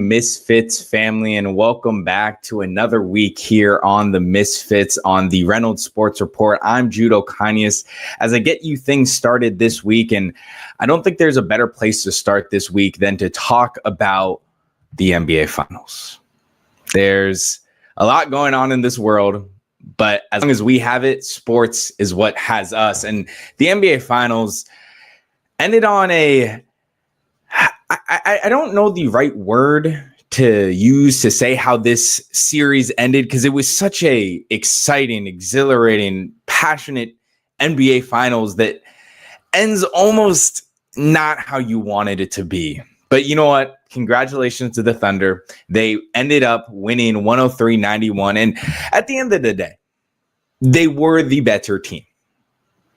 Misfits family, and welcome back to another week here on the Misfits on the Reynolds Sports Report. I'm Jude Ocanas as I get you things started this week, and I don't think there's a better place to start this week than to talk about the NBA Finals. There's a lot going on in this world, but as long as we have it, sports is what has us. And the NBA Finals ended on I don't know the right word to use to say how this series ended, because it was such a exciting, exhilarating, passionate NBA Finals that ends almost not how you wanted it to be. But you know what? Congratulations to the Thunder. They ended up winning 103-91. And at the end of the day, they were the better team.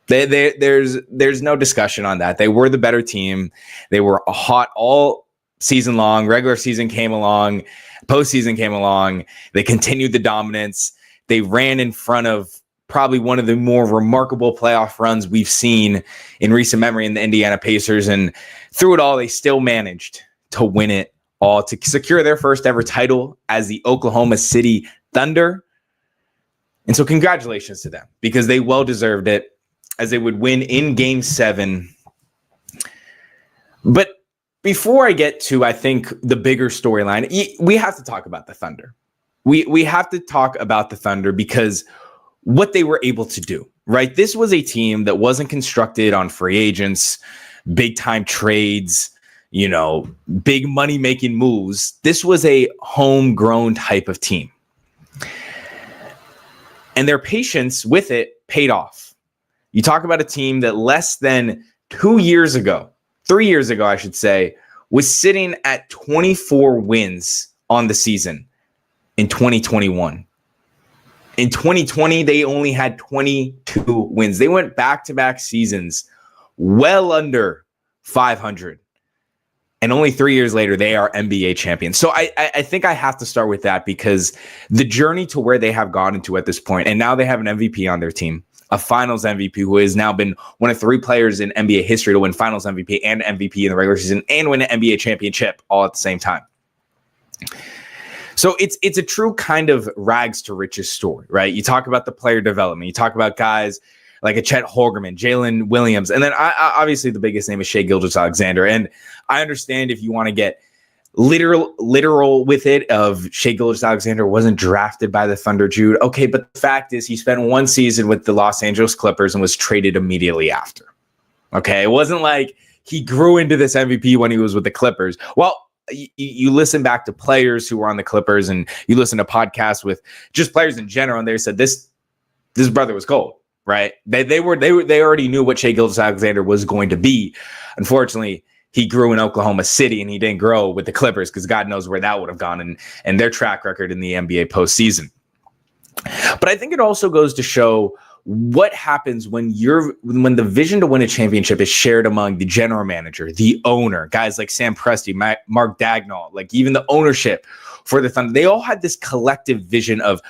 There's no discussion on that. They were the better team. They were hot all season long. Regular season came along. Postseason came along. They continued the dominance. They ran in front of probably one of the more remarkable playoff runs we've seen in recent memory in the Indiana Pacers. And through it all, they still managed to win it all to secure their first ever title as the Oklahoma City Thunder. And so congratulations to them, because they well deserved it, as they would win in Game 7. But before I get to, I think, the bigger storyline, we have to talk about the Thunder. We have to talk about the Thunder because what they were able to do, right? This was a team that wasn't constructed on free agents, big-time trades, big money-making moves. This was a homegrown type of team. And their patience with it paid off. You talk about a team that less than 3 years ago, I should say, was sitting at 24 wins on the season in 2021. In 2020, they only had 22 wins. They went back-to-back seasons well under 500. And only 3 years later, they are NBA champions. So I think I have to start with that, because the journey to where they have gotten to at this point, and now they have an MVP on their team, a finals MVP who has now been one of 3 players in NBA history to win finals MVP and MVP in the regular season and win an NBA championship all at the same time. So it's a true kind of rags to riches story, right? You talk about the player development. You talk about guys like a Chet Holmgren, Jalen Williams. And then obviously the biggest name is Shai Gilgeous-Alexander. And I understand if you want to get literal with it, of Shai Gilgeous-Alexander wasn't drafted by the Thunder, Jude. Okay, but the fact is he spent one season with the Los Angeles Clippers and was traded immediately after. Okay, it wasn't like he grew into this MVP when he was with the Clippers. Well, you listen back to players who were on the Clippers, and you listen to podcasts with just players in general, and they said this brother was cold, right? They already knew what Shai Gilgeous-Alexander was going to be. Unfortunately, he grew in Oklahoma City, and he didn't grow with the Clippers, because God knows where that would have gone and their track record in the NBA postseason. But I think it also goes to show what happens when the vision to win a championship is shared among the general manager, the owner, guys like Sam Presti, Mark Daigneault, like even the ownership for the Thunder. They all had this collective vision of,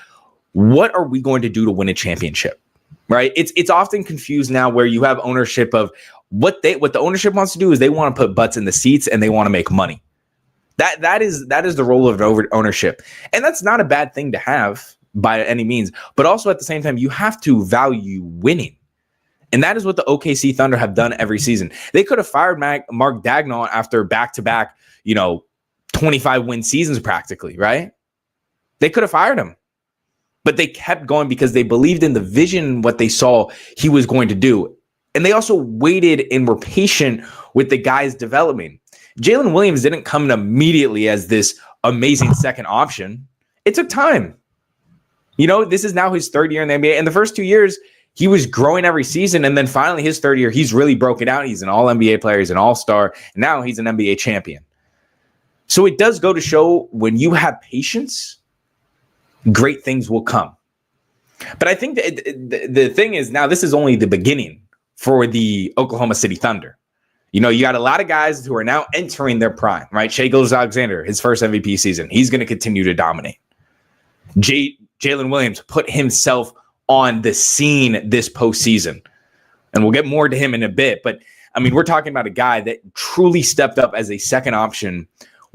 what are we going to do to win a championship? Right? It's often confused now, where you have ownership of what the ownership wants to do is they want to put butts in the seats and they want to make money. That is the role of ownership. And that's not a bad thing to have by any means, but also at the same time, you have to value winning. And that is what the OKC Thunder have done every season. They could have fired Mark Daigneault after back-to-back, 25 win seasons practically, right? They could have fired him. But they kept going because they believed in the vision, what they saw he was going to do. And they also waited and were patient with the guys developing. Jalen Williams didn't come in immediately as this amazing second option. It took time. This is now his 3rd year in the NBA. And the first 2 years, he was growing every season. And then finally, his 3rd year, he's really broken out. He's an all-NBA player. He's an all-star. And now he's an NBA champion. So it does go to show, when you have patience, great things will come. But I think the thing is, now this is only the beginning for the Oklahoma City Thunder. You got a lot of guys who are now entering their prime, right? Shai Gilgeous-Alexander, his first MVP season, he's going to continue to dominate. Jalen Williams put himself on the scene this postseason. And we'll get more to him in a bit. But, we're talking about a guy that truly stepped up as a second option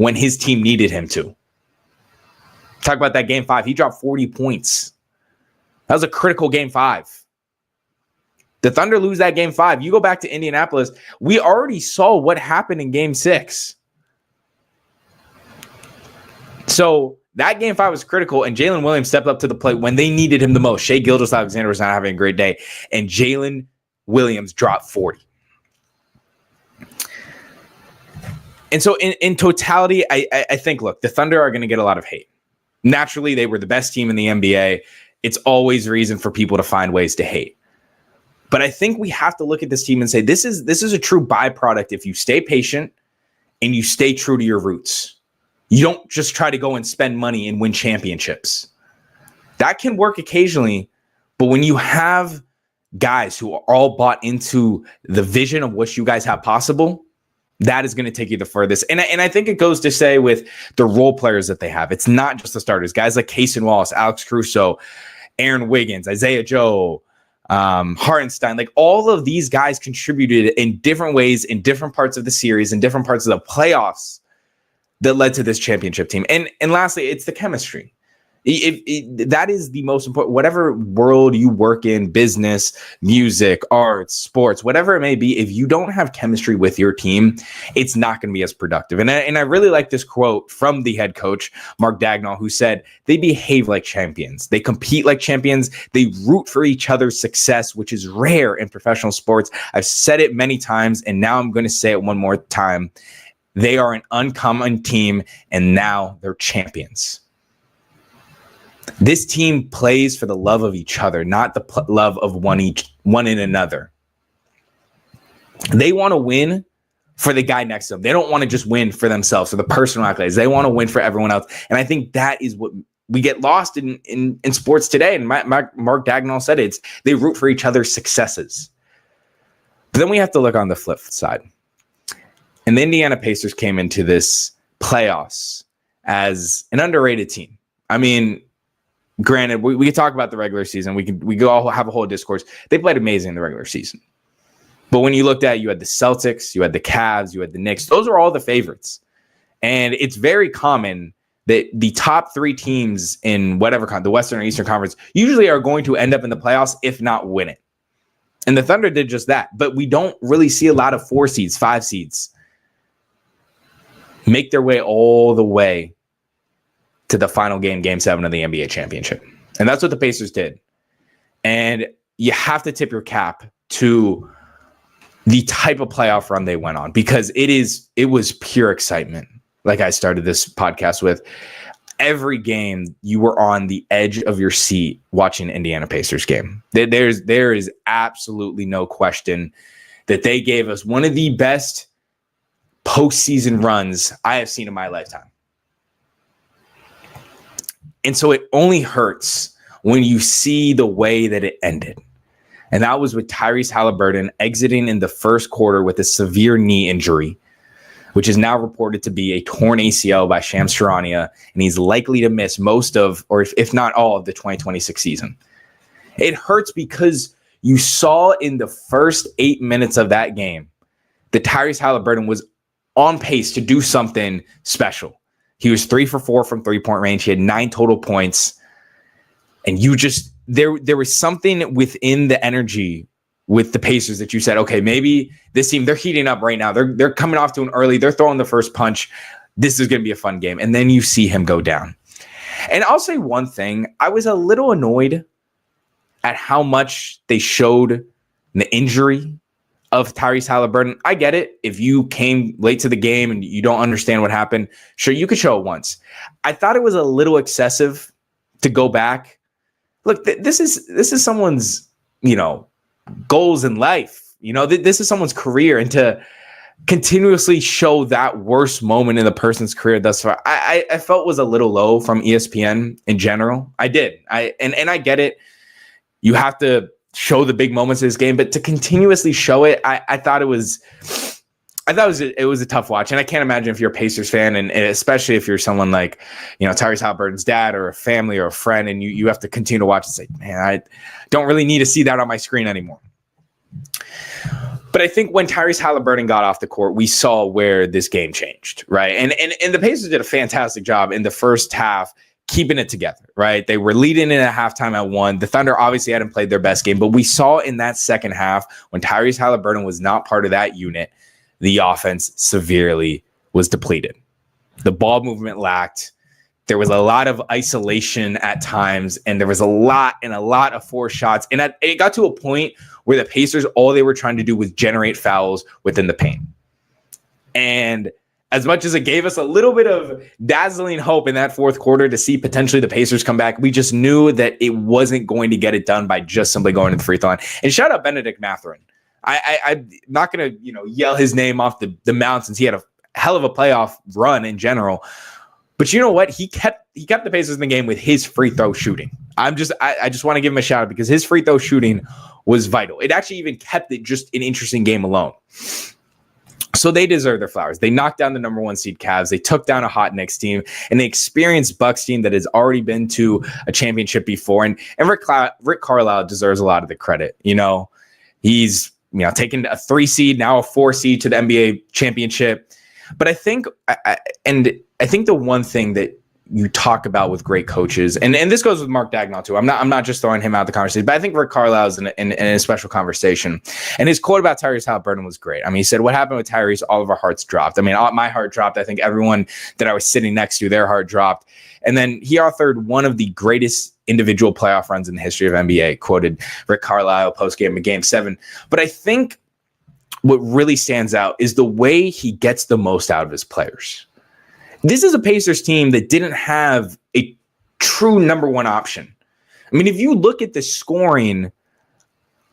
when his team needed him to. Talk about that game 5. He dropped 40 points. That was a critical game 5. The Thunder lose that game 5. You go back to Indianapolis. We already saw what happened in game 6. So that game 5 was critical, and Jalen Williams stepped up to the plate when they needed him the most. Shai Gilgeous-Alexander was not having a great day, and Jalen Williams dropped 40. And so in totality, I think, look, the Thunder are going to get a lot of hate. Naturally, they were the best team in the NBA. It's always reason for people to find ways to hate. But I think we have to look at this team and say, this is a true byproduct if you stay patient and you stay true to your roots. You don't just try to go and spend money and win championships. That can work occasionally, but when you have guys who are all bought into the vision of what you guys have possible, that is going to take you the furthest. And I think it goes to say with the role players that they have, it's not just the starters. Guys like Cason Wallace, Alex Caruso, Aaron Wiggins, Isaiah Joe, Hartenstein, like all of these guys contributed in different ways in different parts of the series, in different parts of the playoffs that led to this championship team. And lastly, it's the chemistry. That is the most important. Whatever world you work in, business, music, arts, sports, whatever it may be, if you don't have chemistry with your team, it's not going to be as productive. And I really like this quote from the head coach, Mark Dagnall, who said, they behave like champions. They compete like champions. They root for each other's success, which is rare in professional sports. I've said it many times, and now I'm going to say it one more time. They are an uncommon team, and now they're champions. This team plays for the love of each other, not the love of one in another. They want to win for the guy next to them. They don't want to just win for themselves, for the personal accolades. They want to win for everyone else. And I think that is what we get lost in sports today. And Mark Dagnall said it. They root for each other's successes. But then we have to look on the flip side. And the Indiana Pacers came into this playoffs as an underrated team. I mean, granted, we could talk about the regular season. We could all have a whole discourse. They played amazing in the regular season. But when you looked at it, you had the Celtics, you had the Cavs, you had the Knicks. Those are all the favorites. And it's very common that the top 3 teams in whatever the Western or Eastern Conference usually are going to end up in the playoffs, if not win it. And the Thunder did just that. But we don't really see a lot of 4 seeds, 5 seeds make their way all the way to the final game 7 of the NBA championship. And that's what the Pacers did. And you have to tip your cap to the type of playoff run they went on, because it was pure excitement. Like I started this podcast with, every game you were on the edge of your seat watching Indiana Pacers game. There is absolutely no question that they gave us one of the best postseason runs I have seen in my lifetime. And so it only hurts when you see the way that it ended. And that was with Tyrese Halliburton exiting in the first quarter with a severe knee injury, which is now reported to be a torn ACL by Shams Charania, and he's likely to miss most of, or if not all of, the 2026 season. It hurts because you saw in the first 8 minutes of that game that Tyrese Halliburton was on pace to do something special. He was 3 for 4 from 3-point range. He had 9 total points. And you just, there was something within the energy with the Pacers that you said, okay, maybe this team, they're heating up right now. They're coming off to an early, they're throwing the first punch. This is going to be a fun game. And then you see him go down. And I'll say one thing. I was a little annoyed at how much they showed the injury of Tyrese Halliburton. I get it. If you came late to the game and you don't understand what happened, sure, you could show it once. I thought it was a little excessive to go back. Look, this is someone's, goals in life. This is someone's career, and to continuously show that worst moment in the person's career thus far, I felt was a little low from ESPN in general. I did. And I get it. You have to show the big moments of this game, but to continuously show it, I thought it was a tough watch. And I can't imagine if you're a Pacers fan, and especially if you're someone like, Tyrese Halliburton's dad or a family or a friend, and you have to continue to watch and say, man, I don't really need to see that on my screen anymore. But I think when Tyrese Halliburton got off the court, we saw where this game changed, right? And the Pacers did a fantastic job in the first half keeping it together, right? They were leading in at halftime at 1. The Thunder obviously hadn't played their best game, but we saw in that second half when Tyrese Halliburton was not part of that unit, the offense severely was depleted. The ball movement lacked. There was a lot of isolation at times, and there was a lot of forced shots. And it got to a point where the Pacers, all they were trying to do was generate fouls within the paint. And as much as it gave us a little bit of dazzling hope in that fourth quarter to see potentially the Pacers come back, we just knew that it wasn't going to get it done by just simply going to the free throw line. And shout out Benedict Mathurin. I'm not going to yell his name off the mound since he had a hell of a playoff run in general. But you know what? He kept the Pacers in the game with his free throw shooting. I just want to give him a shout out because his free throw shooting was vital. It actually even kept it just an interesting game alone. So they deserve their flowers. They knocked down the number 1 seed Cavs. They took down a hot Knicks team, and they experienced Bucks team that has already been to a championship before. And Rick Carlisle deserves a lot of the credit. He's taken a 3 seed, now a 4 seed to the NBA championship. But I think the one thing that you talk about with great coaches, and this goes with Mark Dagnall too. I'm not just throwing him out of the conversation, but I think Rick Carlisle is in a special conversation. And his quote about Tyrese Halliburton was great. I mean, he said, "What happened with Tyrese? All of our hearts dropped." I mean, my heart dropped. I think everyone that I was sitting next to, their heart dropped. And then he authored one of the greatest individual playoff runs in the history of NBA. Quoted Rick Carlisle post game of Game 7. But I think what really stands out is the way he gets the most out of his players. This is a Pacers team that didn't have a true number 1 option. I mean, if you look at the scoring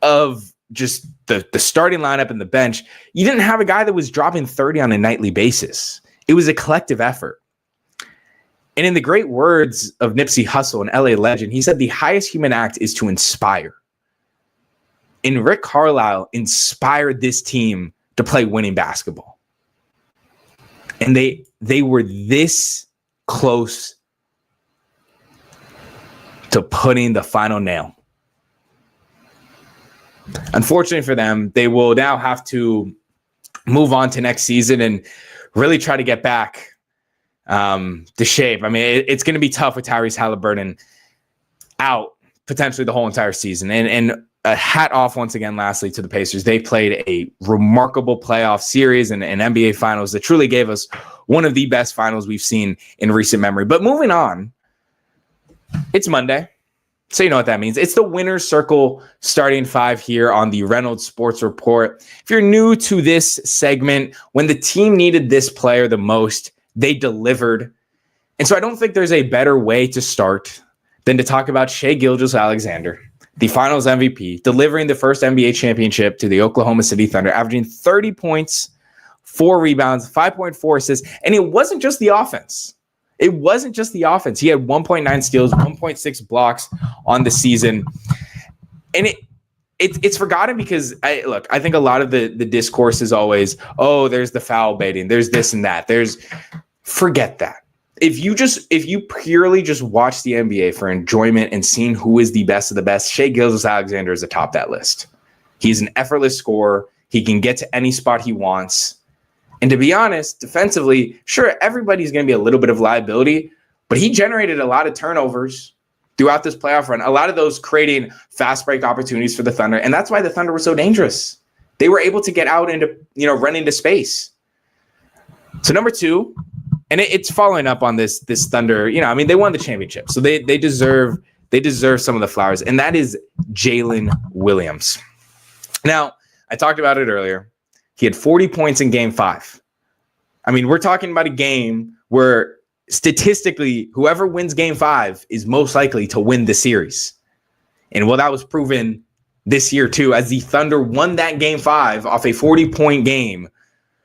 of just the starting lineup and the bench, you didn't have a guy that was dropping 30 on a nightly basis. It was a collective effort. And in the great words of Nipsey Hussle, an LA legend, he said the highest human act is to inspire. And Rick Carlisle inspired this team to play winning basketball. And they were this close to putting the final nail. Unfortunately for them, they will now have to move on to next season and really try to get back to shape. I mean, it's going to be tough with Tyrese Halliburton out potentially the whole entire season. And a hat off once again, lastly, to the Pacers. They played a remarkable playoff series and NBA finals that truly gave us one of the best finals we've seen in recent memory. But moving on, it's Monday. So you know what that means. It's the winner's circle starting 5 here on the Reynolds Sports Report. If you're new to this segment, when the team needed this player the most, they delivered. And so I don't think there's a better way to start than to talk about Shai Gilgeous-Alexander, the finals MVP, delivering the first NBA championship to the Oklahoma City Thunder, averaging 30 points, 4 rebounds, 5.4 assists. And it wasn't just the offense. He had 1.9 steals, 1.6 blocks on the season. And it's forgotten because I think a lot of the discourse is always, oh, there's the foul baiting, there's this and that. Forget that. If you purely just watch the NBA for enjoyment and seeing who is the best of the best, Shai Gilgeous-Alexander is atop that list. He's an effortless scorer. He can get to any spot he wants. And to be honest, defensively, sure, everybody's going to be a little bit of liability, but he generated a lot of turnovers throughout this playoff run, a lot of those creating fast break opportunities for the Thunder. And that's why the Thunder were so dangerous. They were able to get out and run into space. So number 2, and it's following up on this Thunder, they won the championship. So they deserve some of the flowers. And that is Jalen Williams. Now, I talked about it earlier. He had 40 points in Game 5. I mean, we're talking about a game where statistically, whoever wins Game 5 is most likely to win the series. And that was proven this year too, as the Thunder won that Game 5 off a 40-point game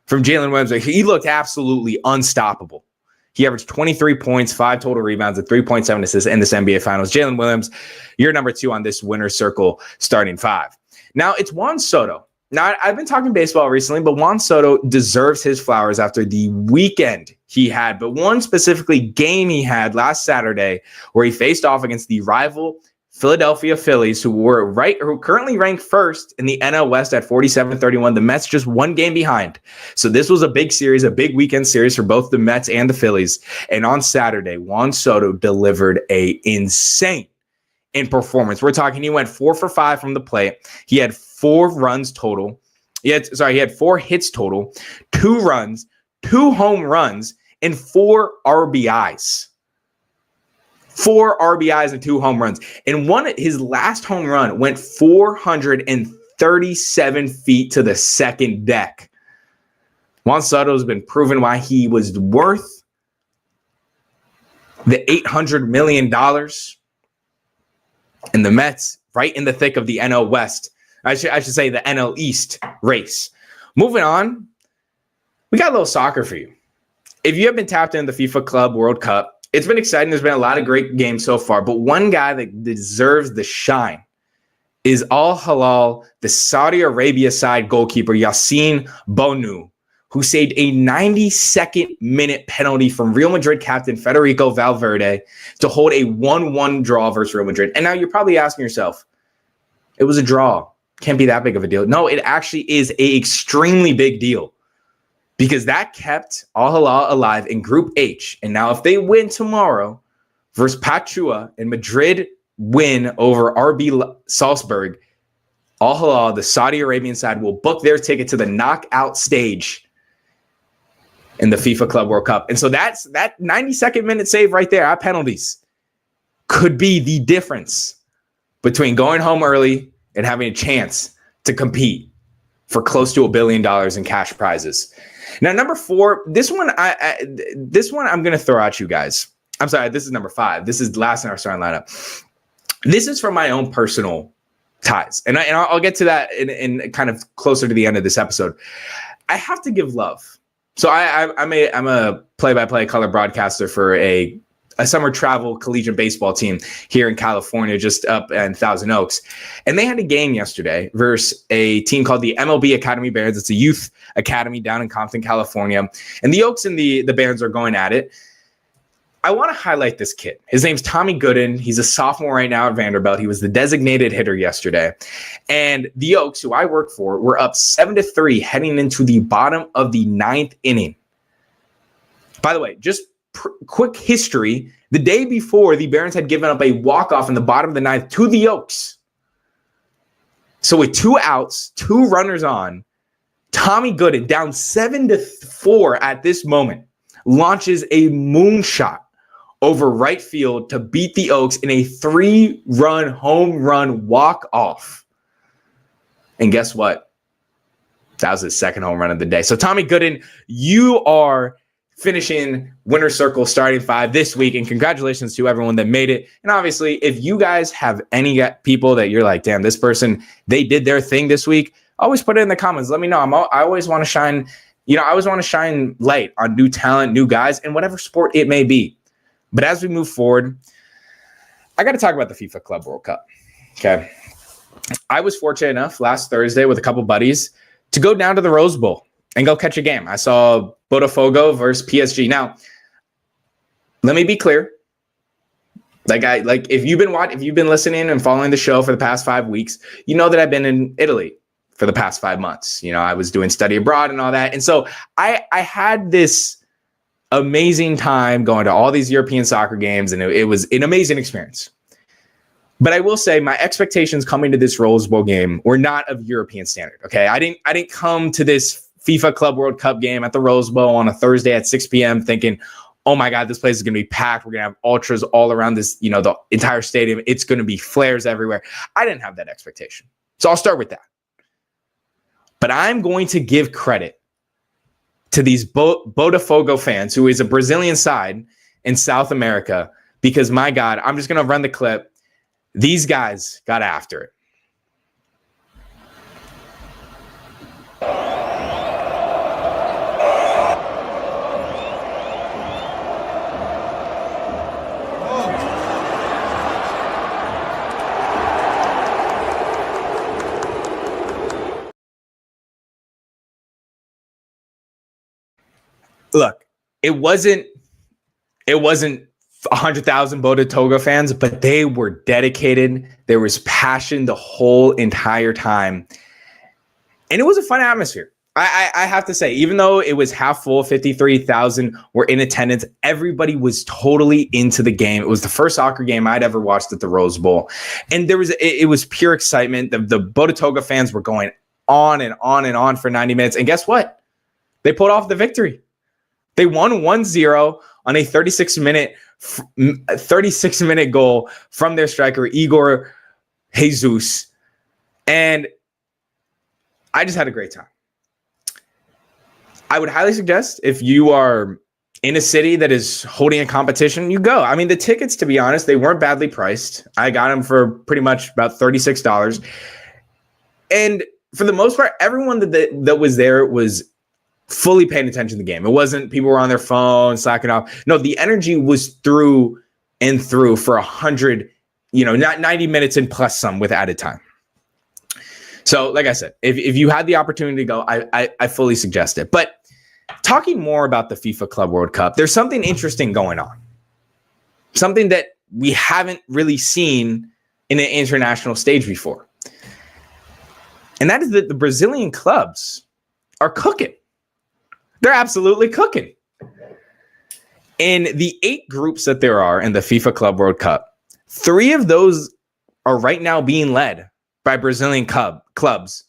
from Jalen Williams. He looked absolutely unstoppable. He averaged 23 points, 5 total rebounds, and 3.7 assists in this NBA Finals. Jalen Williams, you're number 2 on this winner's circle starting 5. Now, it's Juan Soto. Now, I've been talking baseball recently, but Juan Soto deserves his flowers after the weekend he had, but one specifically game he had last Saturday where he faced off against the rival Philadelphia Phillies, who currently ranked first in the NL West at 47-31. The Mets just one game behind. So this was a big series, a big weekend series for both the Mets and the Phillies. And on Saturday, Juan Soto delivered a insane in performance. We're talking, he went 4 for 5 from the plate. He had 4 runs total. He had 4 hits total, 2 runs, 2 home runs, and 4 RBIs. 4 RBIs and 2 home runs. And his last home run went 437 feet to the second deck. Juan Soto has been proven why he was worth the $800 million. And the Mets, right in the thick of the NL West. I should say the NL East race. Moving on, we got a little soccer for you. If you have been tapped into the FIFA Club World Cup, it's been exciting. There's been a lot of great games so far, but one guy that deserves the shine is Al Hilal, the Saudi Arabia side goalkeeper, Yassine Bonu, who saved a 92nd minute penalty from Real Madrid captain Federico Valverde to hold a 1-1 draw versus Real Madrid. And now you're probably asking yourself, it was a draw. Can't be that big of a deal. No, it actually is an extremely big deal, because that kept Al Hilal alive in Group H. And now if they win tomorrow versus Pachuca and Madrid win over RB Salzburg, Al Hilal, the Saudi Arabian side, will book their ticket to the knockout stage in the FIFA Club World Cup. And so that 92nd minute save right there at penalties could be the difference between going home early and having a chance to compete for close to $1 billion in cash prizes. Now, number 4, this one I'm going to throw at you guys. I'm sorry, this is number 5. This is last in our starting lineup. This is from my own personal ties, and I'll get to that in kind of closer to the end of this episode. I have to give love. So I'm a play-by-play color broadcaster for a summer travel collegiate baseball team here in California, just up in Thousand Oaks. And they had a game yesterday versus a team called the MLB Academy Barons. It's a youth academy down in Compton, California. And the Oaks and the Barons are going at it. I want to highlight this kid. His name's Tommy Gooden. He's a sophomore right now at Vanderbilt. He was the designated hitter yesterday. And the Oaks, who I work for, were up 7-3 heading into the bottom of the 9th inning. By the way, just quick history. The day before, the Barons had given up a walk-off in the bottom of the 9th to the Oaks. So with 2 outs, 2 runners on, Tommy Gooden, down 7-4 at this moment, launches a moonshot over right field to beat the Oaks in a 3-run home run walk-off. And guess what? That was his second home run of the day. So Tommy Gooden, you are finishing winner's circle starting 5 this week, and congratulations to everyone that made it. And obviously, if you guys have any people that you're like, damn, this person, they did their thing this week, always put it in the comments. Let me know. I always want to shine, I always want to shine light on new talent, new guys, in whatever sport it may be. But as we move forward, I got to talk about the FIFA Club World Cup. Okay. I was fortunate enough last Thursday with a couple buddies to go down to the Rose Bowl and go catch a game. I saw Botafogo versus PSG. Now, let me be clear. If you've been listening and following the show for the past 5 weeks, you know that I've been in Italy for the past 5 months. I was doing study abroad and all that. And so I had this amazing time going to all these European soccer games, and it was an amazing experience. But I will say my expectations coming to this Rose Bowl game were not of European standard. Okay. I didn't come to this FIFA Club World Cup game at the Rose Bowl on a Thursday at 6 p.m. thinking, oh my God, this place is going to be packed. We're going to have ultras all around this, the entire stadium. It's going to be flares everywhere. I didn't have that expectation. So I'll start with that. But I'm going to give credit to these Botafogo fans, who is a Brazilian side in South America, because my God, I'm just going to run the clip. These guys got after it. Look, it wasn't 100,000 Botafogo fans, but they were dedicated. There was passion the whole entire time. And it was a fun atmosphere. I have to say, even though it was half full, 53,000 were in attendance, everybody was totally into the game. It was the first soccer game I'd ever watched at the Rose Bowl. And it was pure excitement. The Botafogo fans were going on and on and on for 90 minutes. And guess what? They pulled off the victory. They won 1-0 on a 36-minute goal from their striker, Igor Jesus. And I just had a great time. I would highly suggest if you are in a city that is holding a competition, you go. I mean, the tickets, to be honest, they weren't badly priced. I got them for pretty much about $36. And for the most part, everyone that was there was fully paying attention to the game. It wasn't people were on their phone, slacking off. No, the energy was through and through for 100, not 90 minutes and plus some with added time. So, like I said, if you had the opportunity to go, I fully suggest it. But talking more about the FIFA Club World Cup, there's something interesting going on. Something that we haven't really seen in an international stage before. And that is that the Brazilian clubs are cooking. They're absolutely cooking. In the 8 groups that there are in the FIFA Club World Cup, 3 of those are right now being led by Brazilian clubs.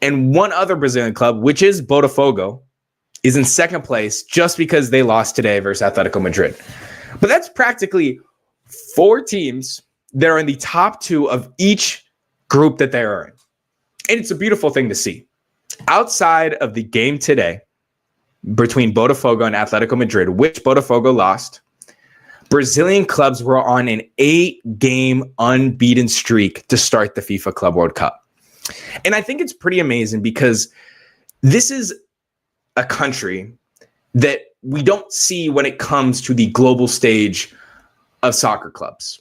And one other Brazilian club, which is Botafogo, is in second place just because they lost today versus Atletico Madrid. But that's practically 4 teams that are in the top 2 of each group that they are in. And it's a beautiful thing to see. Outside of the game today between Botafogo and Atletico Madrid, which Botafogo lost, Brazilian clubs were on an 8-game unbeaten streak to start the FIFA Club World Cup. And I think it's pretty amazing because this is a country that we don't see when it comes to the global stage of soccer clubs,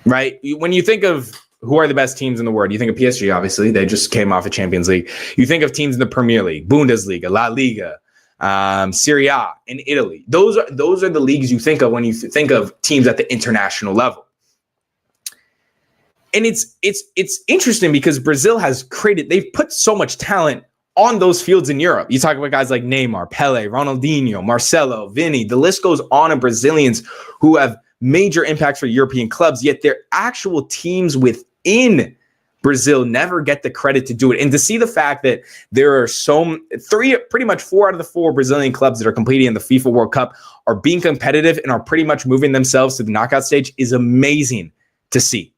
right? When you think of who are the best teams in the world, you think of PSG, obviously. They just came off a Champions League. You think of teams in the Premier League, Bundesliga, La Liga, Serie A in Italy. Those are the leagues you think of when you think of teams at the international level. And it's interesting because Brazil they've put so much talent on those fields in Europe. You talk about guys like Neymar, Pele, Ronaldinho, Marcelo, Vini. The list goes on of Brazilians who have major impacts for European clubs, yet their actual teams within Brazil never get the credit to do it. And to see the fact that there are pretty much 4 out of the 4 Brazilian clubs that are competing in the FIFA World Cup are being competitive and are pretty much moving themselves to the knockout stage is amazing to see.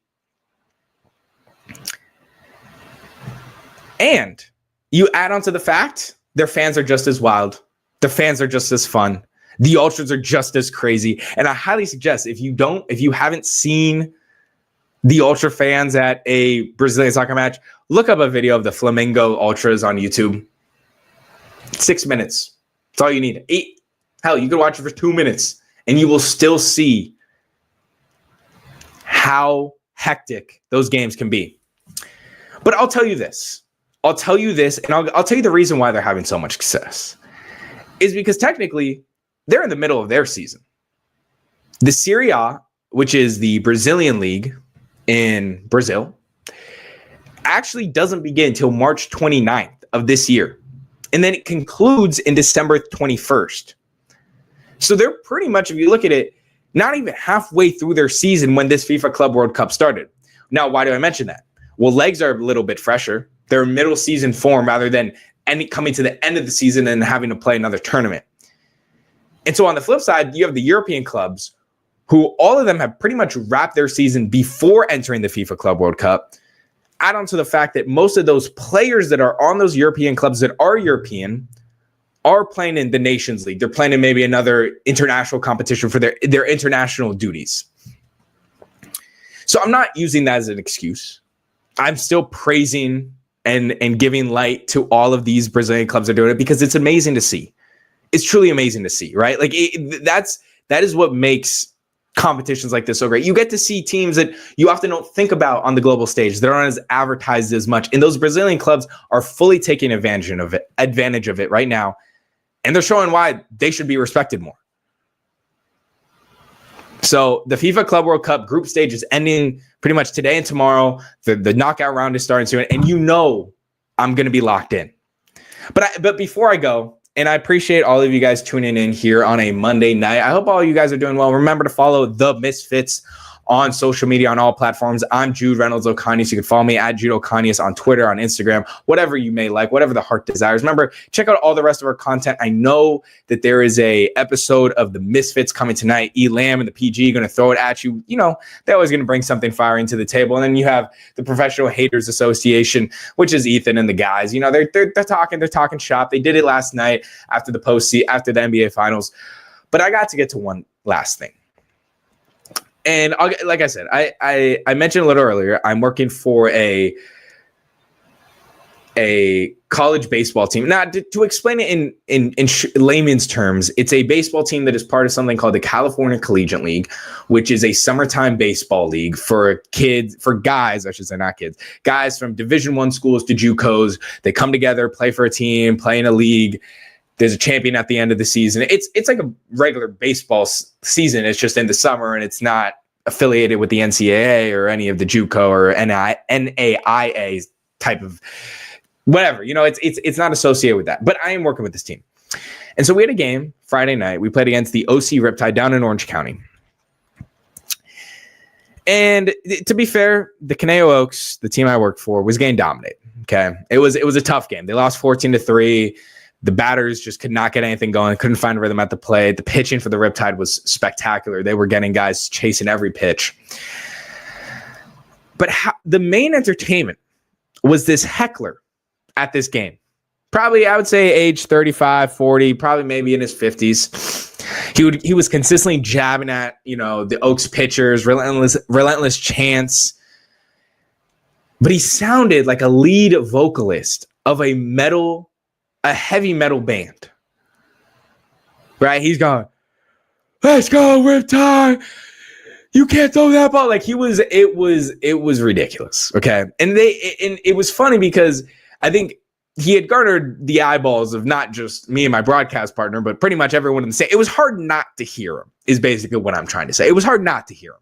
And you add on to the fact their fans are just as wild. The fans are just as fun. The ultras are just as crazy. And I highly suggest if you haven't seen the ultra fans at a Brazilian soccer match, look up a video of the Flamengo ultras on YouTube. 6 minutes. That's all you need. Hell, you can watch it for 2 minutes and you will still see how hectic those games can be. But I'll tell you this, and I'll tell you the reason why they're having so much success is because technically they're in the middle of their season. The Serie A, which is the Brazilian league in Brazil, actually doesn't begin until March 29th of this year. And then it concludes in December 21st. So they're pretty much, if you look at it, not even halfway through their season when this FIFA Club World Cup started. Now, why do I mention that? Well, legs are a little bit fresher. They're middle season form rather than coming to the end of the season and having to play another tournament. And so on the flip side, you have the European clubs who all of them have pretty much wrapped their season before entering the FIFA Club World Cup. Add on to the fact that most of those players that are on those European clubs that are European are playing in the Nations League. They're playing in maybe another international competition for their international duties. So I'm not using that as an excuse. I'm still praising and giving light to all of these Brazilian clubs that are doing it because it's amazing to see. It's truly amazing to see, right? Like that is what makes competitions like this so great. You get to see teams that you often don't think about on the global stage. They're not as advertised as much. And those Brazilian clubs are fully taking advantage of it right now. And they're showing why they should be respected more. So the FIFA Club World Cup group stage is ending pretty much today and tomorrow. The knockout round is starting soon, and I'm going to be locked in. But before I go, and I appreciate all of you guys tuning in here on a Monday night. I hope all you guys are doing well. Remember to follow the Misfits on social media on all platforms. I'm Jude Reynolds Ocanas. You can follow me at Jude Ocanas on Twitter, on Instagram, whatever you may like, whatever the heart desires. Remember, check out all the rest of our content. I know that there is a episode of the Misfits coming tonight. Elam and the PG going to throw it at you. They're always going to bring something fiery to the table. And then you have the Professional Haters Association, which is Ethan and the guys. They're talking shop. They did it last night after the NBA Finals. But I got to get to one last thing. And like I said, I mentioned a little earlier, I'm working for a college baseball team. Now, to explain it in layman's terms, it's a baseball team that is part of something called the California Collegiate League, which is a summertime baseball league for guys, I should say, not kids, guys from Division I schools to JUCOs. They come together, play for a team, play in a league. There's a champion at the end of the season. It's like a regular baseball season. It's just in the summer, and it's not affiliated with the NCAA or any of the JUCO or NAIA type of whatever. It's not associated with that. But I am working with this team. And so we had a game Friday night. We played against the OC Riptide down in Orange County. And to be fair, the Conejo Oaks, the team I worked for, was getting dominated. Okay. It was a tough game. They lost 14-3. The batters just could not get anything going, couldn't find rhythm at the plate. The pitching for the Riptide was spectacular. They were getting guys chasing every pitch. But the main entertainment was this heckler at this game. Probably, I would say, age 35, 40, probably maybe in his 50s. He was consistently jabbing at, the Oaks pitchers, relentless chants. But he sounded like a lead vocalist of a heavy metal band, right? He's going, "Let's go, Riptide! You can't throw that ball!" Like it was ridiculous. Okay, and it was funny because I think he had garnered the eyeballs of not just me and my broadcast partner, but pretty much everyone in the state. It was hard not to hear him. Is basically what I'm trying to say. It was hard not to hear him.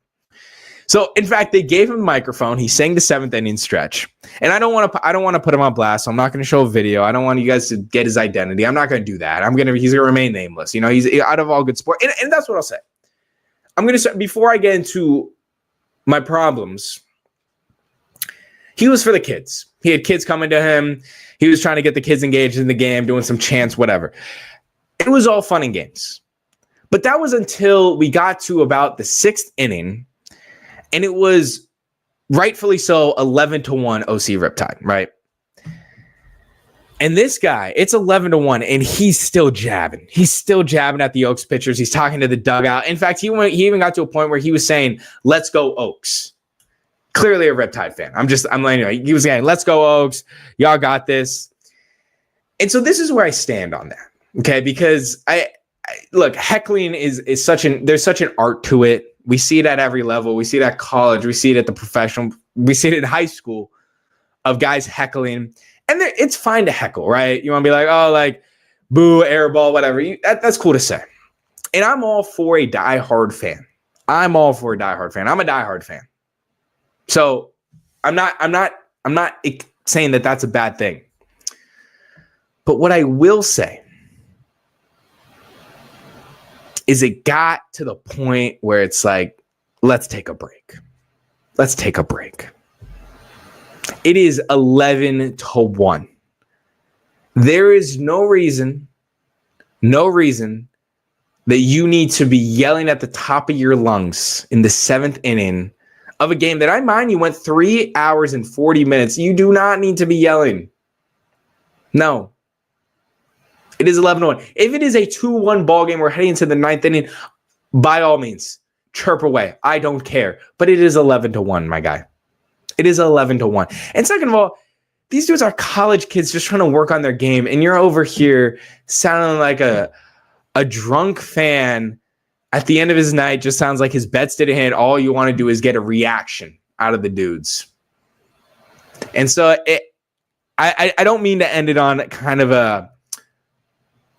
So, in fact, they gave him a microphone. He sang the 7th inning stretch, and I don't want to put him on blast. So I'm not going to show a video. I don't want you guys to get his identity. I'm not going to do that. He's going to remain nameless. He's out of all good sport, and that's what I'll say. I'm going to say before I get into my problems. He was for the kids. He had kids coming to him. He was trying to get the kids engaged in the game, doing some chants, whatever. It was all fun and games, but that was until we got to about the 6th inning. And it was rightfully so 11-1 OC Riptide, right? And this guy, it's 11-1, and he's still jabbing. He's still jabbing at the Oaks pitchers. He's talking to the dugout. In fact, he even got to a point where he was saying, "Let's go Oaks." Clearly a Riptide fan. I'm letting you know. He was saying, "Let's go Oaks. Y'all got this." And so this is where I stand on that, okay? Because look, heckling is such an art to it. We see it at every level. We see it at college. We see it at the professional. We see it in high school of guys heckling. And it's fine to heckle, right? You want to be like, oh, like, boo, airball, whatever. That's cool to say. And I'm all for a diehard fan. I'm a diehard fan. So I'm not saying that that's a bad thing. But what I will say is it got to the point where it's like, let's take a break. It is 11-1. There is no reason that you need to be yelling at the top of your lungs in the 7th inning of a game that, I mind you, went 3 hours and 40 minutes. You do not need to be yelling. No. It is 11-1. If it is a 2-1 ball game, we're heading into the 9th inning, by all means, chirp away. I don't care. But it is 11-1, my guy. It is 11-1. And second of all, these dudes are college kids just trying to work on their game, and you're over here sounding like a drunk fan at the end of his night. Just sounds like his bets didn't hit. All you want to do is get a reaction out of the dudes. And so I don't mean to end it on kind of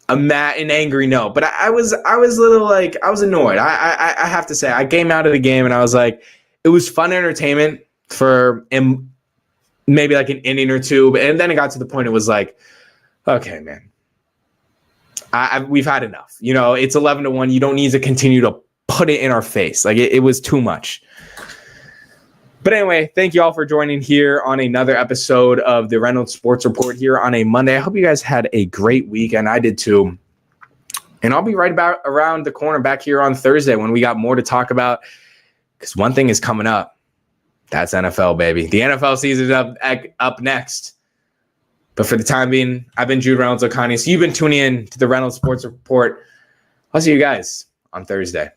an angry note, but I was a little like, I was annoyed. I have to say, I came out of the game and I was like, it was fun entertainment for maybe like an inning or two, and then it got to the point it was like, okay, man, we've had enough. You know, it's 11-1. You don't need to continue to put it in our face. Like it was too much. But anyway, thank you all for joining here on another episode of the Reynolds Sports Report here on a Monday. I hope you guys had a great weekend. I did too. And I'll be right about around the corner back here on Thursday when we got more to talk about. Because one thing is coming up. That's NFL, baby. The NFL season is up next. But for the time being, I've been Jude Reynolds Ocanas. You've been tuning in to the Reynolds Sports Report. I'll see you guys on Thursday.